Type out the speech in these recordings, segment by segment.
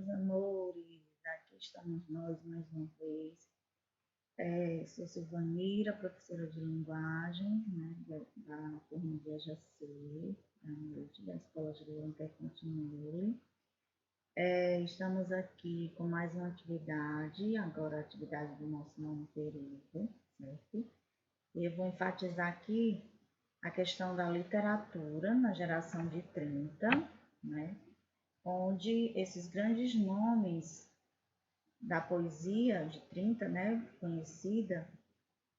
meus amores, aqui estamos nós mais uma vez. Sou Silvanira, professora de linguagem, né, da turma de EJC, da Escola de Língua Intercontinental. Estamos aqui com mais uma atividade, agora a atividade do nosso nono período, certo? E eu vou enfatizar aqui a questão da literatura na geração de 30, né? Onde esses grandes nomes da poesia de 30, né, conhecida,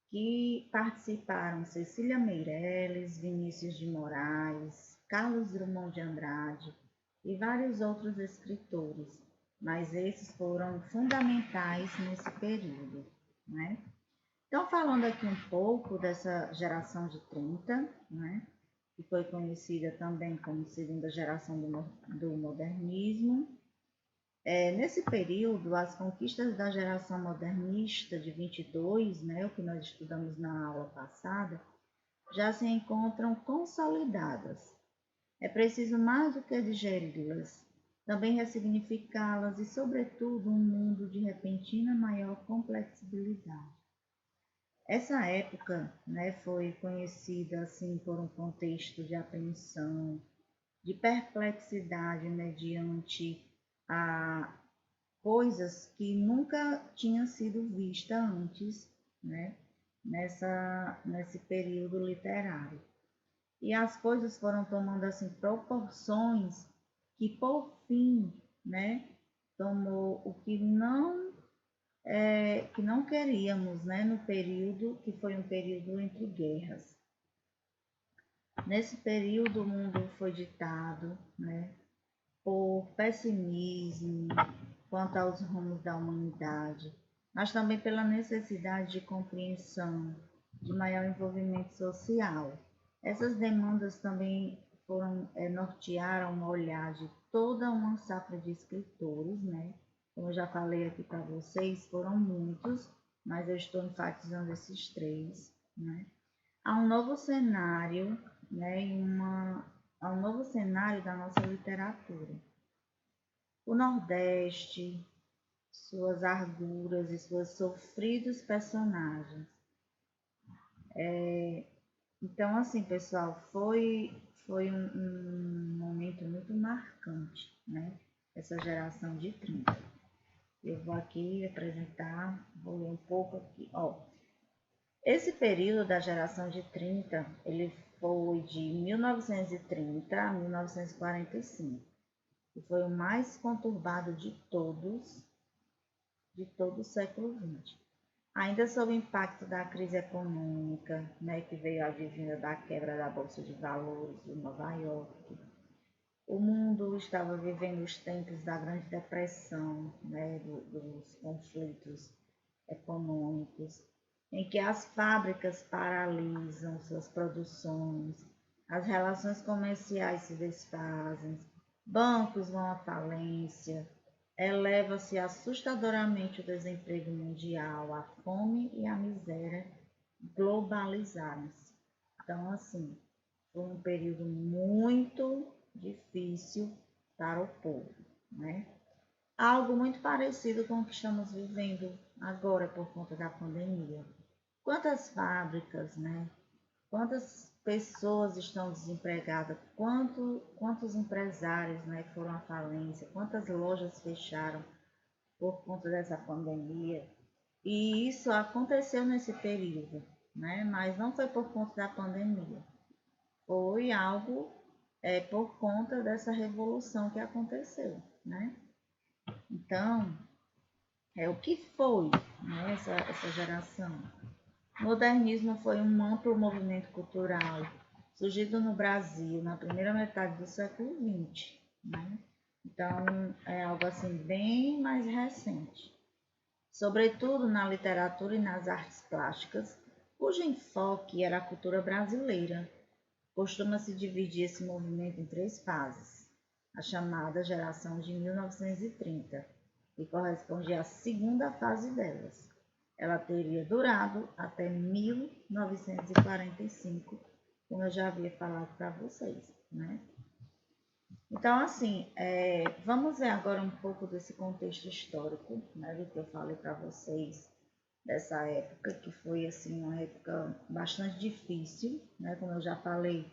que participaram: Cecília Meirelles, Vinícius de Moraes, Carlos Drummond de Andrade e vários outros escritores, mas esses foram fundamentais nesse período, né? Então, falando aqui um pouco dessa geração de 30, né, que foi conhecida também como segunda geração do modernismo. Nesse período, as conquistas da geração modernista de 22, né, o que nós estudamos na aula passada, já se encontram consolidadas. É preciso mais do que digeri-las, também ressignificá-las e, sobretudo, um mundo de repentina maior complexibilidade. Essa época, né, foi conhecida assim por um contexto de apreensão, de perplexidade mediante a coisas que nunca tinham sido vistas antes, né, nesse período literário. E as coisas foram tomando assim proporções que por fim, né, tomou o que não queríamos, né, no período que foi um período entre guerras. Nesse período o mundo foi ditado, né, por pessimismo quanto aos rumos da humanidade, mas também pela necessidade de compreensão, de maior envolvimento social. Essas demandas também nortearam o olhar de toda uma safra de escritores, né? Como eu já falei aqui para vocês, foram muitos, mas eu estou enfatizando esses três, né? Há um novo cenário, né? Há um novo cenário da nossa literatura. O Nordeste, suas arguras e seus sofridos personagens. Então, assim, pessoal, foi um momento muito marcante, né? Essa geração de 30. Eu vou aqui apresentar, vou ler um pouco aqui. Esse período da geração de 30, ele foi de 1930 a 1945. E foi o mais conturbado de todo o século XX. Ainda sob o impacto da crise econômica, né, que veio advinda da quebra da Bolsa de Valores de Nova York, o mundo estava vivendo os tempos da Grande Depressão, né, dos conflitos econômicos, em que as fábricas paralisam suas produções, as relações comerciais se desfazem, bancos vão à falência, eleva-se assustadoramente o desemprego mundial, a fome e a miséria globalizaram-se. Então, assim, foi um período muito difícil para o povo, né? Algo muito parecido com o que estamos vivendo agora por conta da pandemia. Quantas fábricas, né? Quantas pessoas estão desempregadas? Quantos empresários, né, foram à falência? Quantas lojas fecharam por conta dessa pandemia? E isso aconteceu nesse período, né? Mas não foi por conta da pandemia. Foi algo por conta dessa revolução que aconteceu, né? Então, o que foi, né, essa geração? O modernismo foi um amplo movimento cultural surgido no Brasil na primeira metade do século XX, né? Então, é algo assim bem mais recente. Sobretudo na literatura e nas artes plásticas, cujo enfoque era a cultura brasileira. Costuma-se dividir esse movimento em três fases. A chamada geração de 1930, que corresponde à segunda fase delas. Ela teria durado até 1945, como eu já havia falado para vocês, né? Então, assim, vamos ver agora um pouco desse contexto histórico, né, do que eu falei para vocês dessa época, que foi assim uma época bastante difícil, né? Como eu já falei,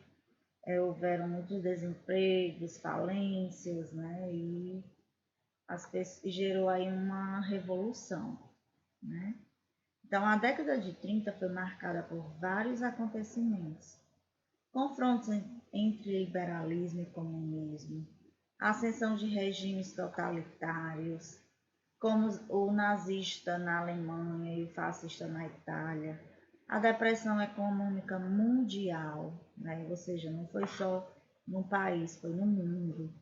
houveram muitos desempregos, falências, né? E gerou aí uma revolução, né? Então, a década de 30 foi marcada por vários acontecimentos, confrontos entre liberalismo e comunismo, a ascensão de regimes totalitários, como o nazista na Alemanha e o fascista na Itália, a depressão econômica mundial, né? Ou seja, não foi só num país, foi no mundo,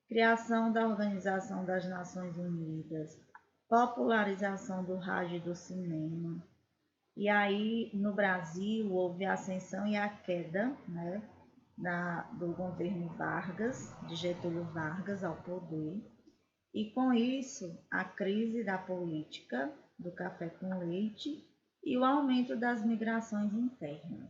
criação da Organização das Nações Unidas, popularização do rádio e do cinema. E aí, no Brasil, houve a ascensão e a queda, né, do governo Vargas, de Getúlio Vargas ao poder, e com isso, a crise da política do café com leite e o aumento das migrações internas.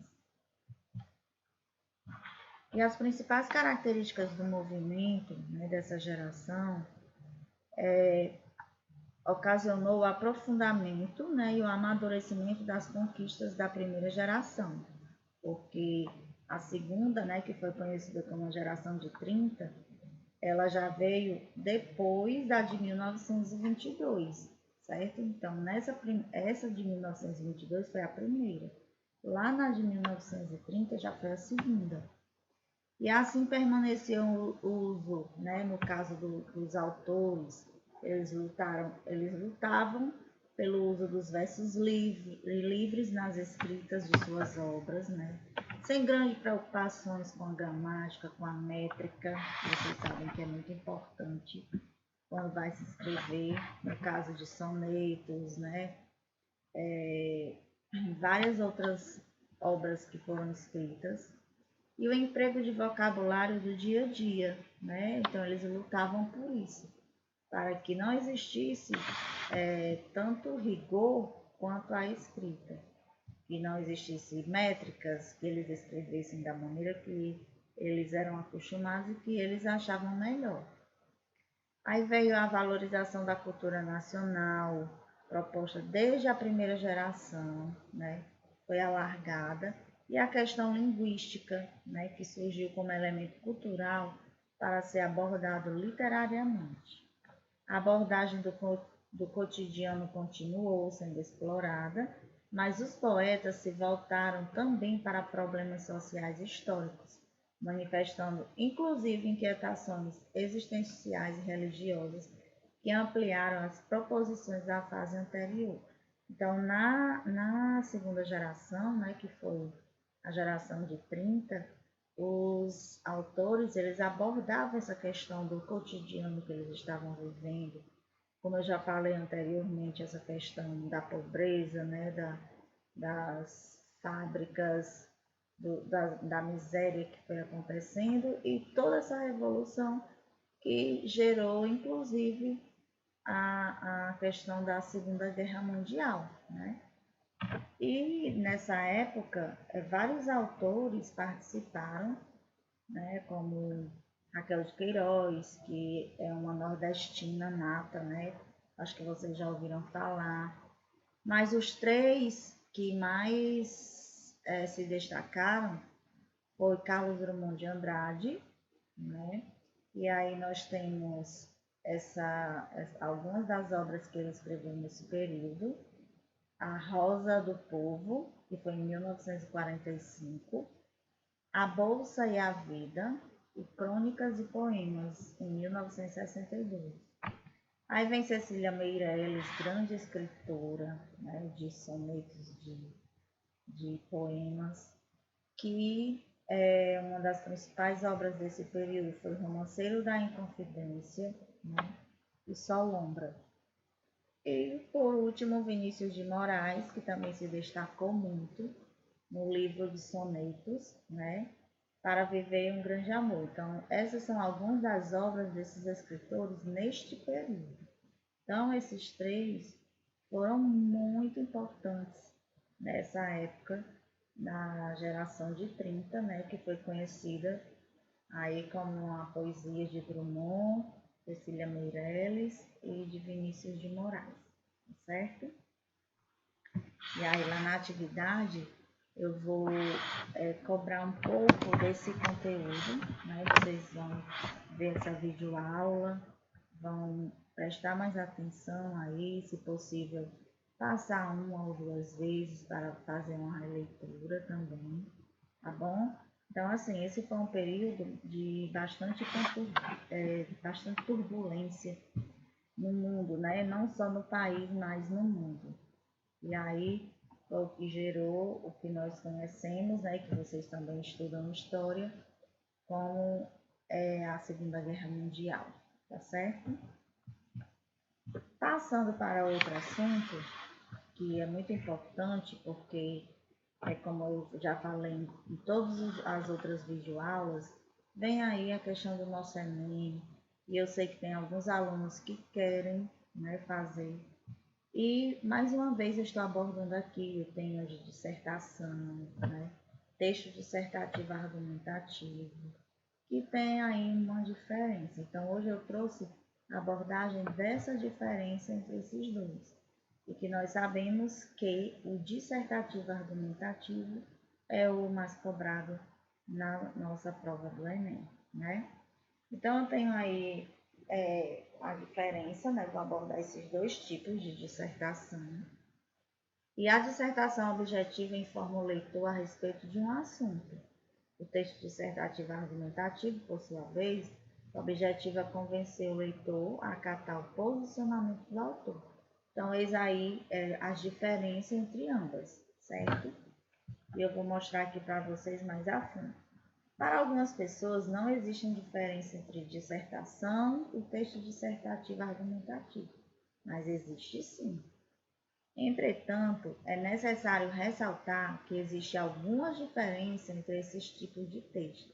E as principais características do movimento, né, dessa geração ocasionou o aprofundamento, né, e o amadurecimento das conquistas da primeira geração, porque a segunda, né, que foi conhecida como a geração de 30, ela já veio depois da de 1922, certo? Então, essa de 1922 foi a primeira. Lá na de 1930 já foi a segunda. E assim permaneceu o uso, né, no caso dos autores, eles lutavam pelo uso dos versos livres nas escritas de suas obras, né, sem grandes preocupações com a gramática, com a métrica. Vocês sabem que é muito importante quando vai se escrever, no caso de sonetos, né, várias outras obras que foram escritas, e o emprego de vocabulário do dia a dia, né? Então eles lutavam por isso, para que não existisse tanto rigor quanto a escrita, que não existisse métricas, que eles escrevessem da maneira que eles eram acostumados e que eles achavam melhor. Aí veio a valorização da cultura nacional, proposta desde a primeira geração, né? Foi alargada, e a questão linguística, né? Que surgiu como elemento cultural para ser abordado literariamente. A abordagem do cotidiano continuou sendo explorada, mas os poetas se voltaram também para problemas sociais históricos, manifestando inclusive inquietações existenciais e religiosas que ampliaram as proposições da fase anterior. Então, na segunda geração, né, que foi a geração de 30, os autores eles abordavam essa questão do cotidiano que eles estavam vivendo, como eu já falei anteriormente, essa questão da pobreza, né, das fábricas, da miséria que foi acontecendo, e toda essa revolução que gerou, inclusive, a questão da Segunda Guerra Mundial, né? E nessa época, vários autores participaram, né, como Raquel de Queiroz, que é uma nordestina nata, né? Acho que vocês já ouviram falar. Mas os três que mais se destacaram foi Carlos Drummond de Andrade, né? E aí nós temos algumas das obras que ele escreveu nesse período. A Rosa do Povo, que foi em 1945, A Bolsa e a Vida, e Crônicas e Poemas, em 1962. Aí vem Cecília Meirelles, grande escritora, né, de sonetos, de poemas, que uma das principais obras desse período foi Romanceiro da Inconfidência, né, e Sol Ombra. E, por último, Vinícius de Moraes, que também se destacou muito no livro de sonetos, né, Para Viver um Grande Amor. Então, essas são algumas das obras desses escritores neste período. Então, esses três foram muito importantes nessa época, na geração de 30, né, que foi conhecida aí como a poesia de Drummond, Cecília Meirelles e de Vinícius de Moraes, certo? E aí lá na atividade eu vou cobrar um pouco desse conteúdo, né? Vocês vão ver essa videoaula, vão prestar mais atenção aí, se possível, passar uma ou duas vezes para fazer uma releitura também, tá bom? Então, assim, esse foi um período de bastante turbulência no mundo, né? Não só no país, mas no mundo. E aí foi o que gerou o que nós conhecemos, né? Que vocês também estudam história, como a Segunda Guerra Mundial, tá certo? Passando para outro assunto, que é muito importante, porque como eu já falei em todas as outras videoaulas, vem aí a questão do nosso Enem, e eu sei que tem alguns alunos que querem, né, fazer. E, mais uma vez, eu estou abordando aqui o tema de dissertação, né, texto dissertativo argumentativo, que tem aí uma diferença. Então, hoje eu trouxe a abordagem dessa diferença entre esses dois. E que nós sabemos que o dissertativo argumentativo é o mais cobrado na nossa prova do Enem, né? Então, eu tenho aí a diferença, né? Vou abordar esses dois tipos de dissertação. E a dissertação objetiva informa o leitor a respeito de um assunto. O texto dissertativo argumentativo, por sua vez, objetiva convencer o leitor a acatar o posicionamento do autor. Então, eis aí as diferenças entre ambas, certo? E eu vou mostrar aqui para vocês mais a fundo. Para algumas pessoas, não existe diferença entre dissertação e texto dissertativo argumentativo, mas existe sim. Entretanto, é necessário ressaltar que existe alguma diferença entre esses tipos de texto,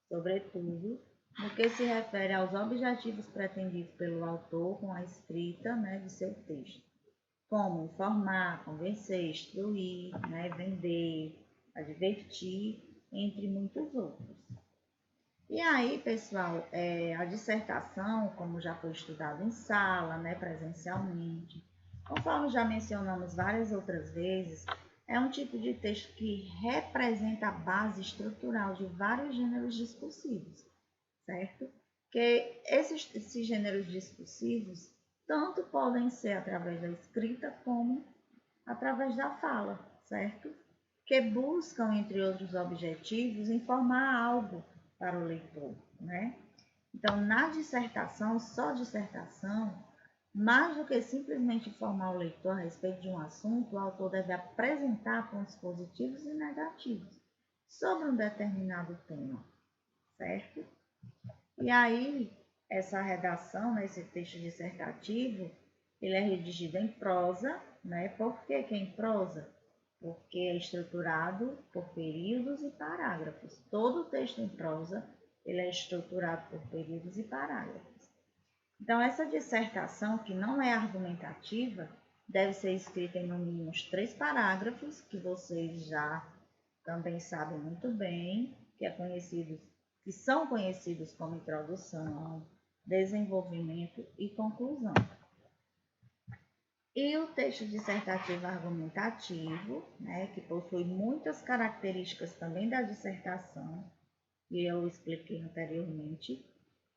sobretudo no que se refere aos objetivos pretendidos pelo autor com a escrita, né, de seu texto, como informar, convencer, instruir, né, vender, advertir, entre muitos outros. E aí, pessoal, a dissertação, como já foi estudado em sala, né, presencialmente, conforme já mencionamos várias outras vezes, é um tipo de texto que representa a base estrutural de vários gêneros discursivos, certo? Que esses gêneros discursivos tanto podem ser através da escrita como através da fala, certo? Que buscam, entre outros objetivos, informar algo para o leitor, né? Então, na dissertação, só dissertação, mais do que simplesmente informar o leitor a respeito de um assunto, o autor deve apresentar pontos positivos e negativos sobre um determinado tema, certo? E aí, essa redação, né, esse texto dissertativo, ele é redigido em prosa, né? Por que em prosa? Porque é estruturado por períodos e parágrafos. Todo texto em prosa, ele é estruturado por períodos e parágrafos. Então, essa dissertação, que não é argumentativa, deve ser escrita em no mínimo 3 parágrafos, que vocês já também sabem muito bem, que são conhecidos como introdução, desenvolvimento e conclusão. E o texto dissertativo argumentativo, né, que possui muitas características também da dissertação, que eu expliquei anteriormente,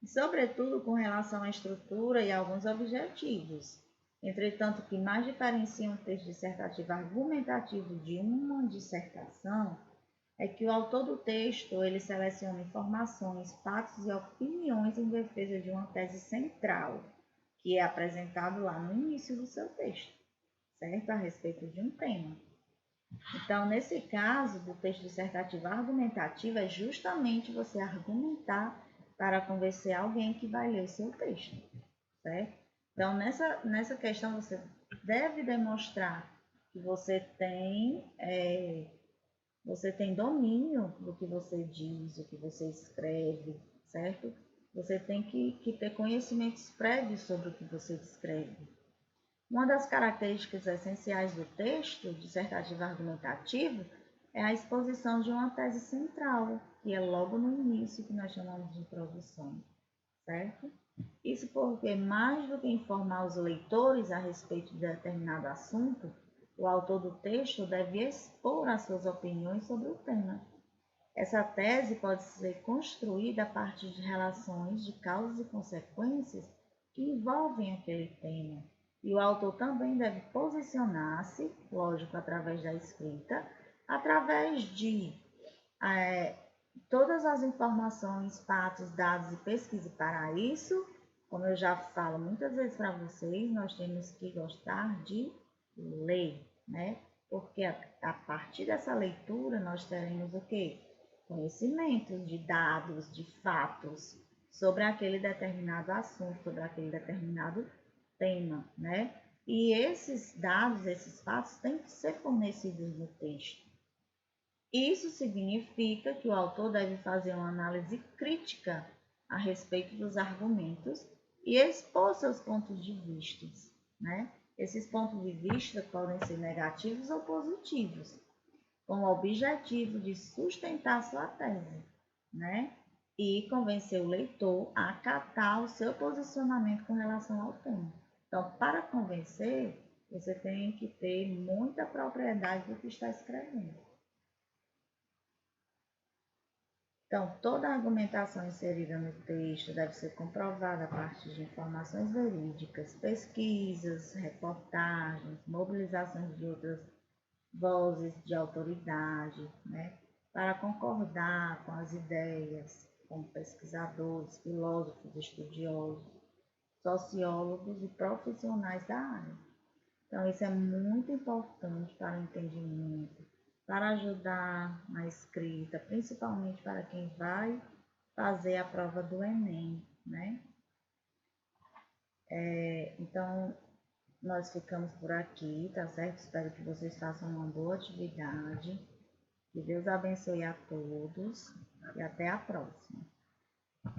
e sobretudo com relação à estrutura e alguns objetivos. Entretanto, o que mais diferencia um texto dissertativo argumentativo de uma dissertação é que o autor do texto ele seleciona informações, fatos e opiniões em defesa de uma tese central, que é apresentado lá no início do seu texto, certo? A respeito de um tema. Então, nesse caso do texto dissertativo argumentativo, é justamente você argumentar para convencer alguém que vai ler o seu texto, certo? Então, nessa questão, você deve demonstrar que você tem domínio do que você diz, do que você escreve, certo? Você tem que ter conhecimentos prévios sobre o que você escreve. Uma das características essenciais do texto dissertativo argumentativo é a exposição de uma tese central, que é logo no início, que nós chamamos de introdução, certo? Isso porque, mais do que informar os leitores a respeito de determinado assunto, o autor do texto deve expor as suas opiniões sobre o tema. Essa tese pode ser construída a partir de relações de causas e consequências que envolvem aquele tema. E o autor também deve posicionar-se, lógico, através da escrita, através de todas as informações, fatos, dados e pesquisa. Para isso, como eu já falo muitas vezes para vocês, nós temos que gostar de ler, né? Porque a partir dessa leitura nós teremos o quê? Conhecimentos de dados, de fatos sobre aquele determinado assunto, sobre aquele determinado tema, né? E esses dados, esses fatos têm que ser fornecidos no texto. Isso significa que o autor deve fazer uma análise crítica a respeito dos argumentos e expor seus pontos de vista, né? Esses pontos de vista podem ser negativos ou positivos, com o objetivo de sustentar sua tese, né? E convencer o leitor a acatar o seu posicionamento com relação ao tema. Então, para convencer, você tem que ter muita propriedade do que está escrevendo. Então, toda a argumentação inserida no texto deve ser comprovada a partir de informações verídicas, pesquisas, reportagens, mobilizações de outras vozes de autoridade, né, para concordar com as ideias, como pesquisadores, filósofos, estudiosos, sociólogos e profissionais da área. Então, isso é muito importante para o entendimento, para ajudar na escrita, principalmente para quem vai fazer a prova do Enem, né? Então, nós ficamos por aqui, tá certo? Espero que vocês façam uma boa atividade. Que Deus abençoe a todos e até a próxima.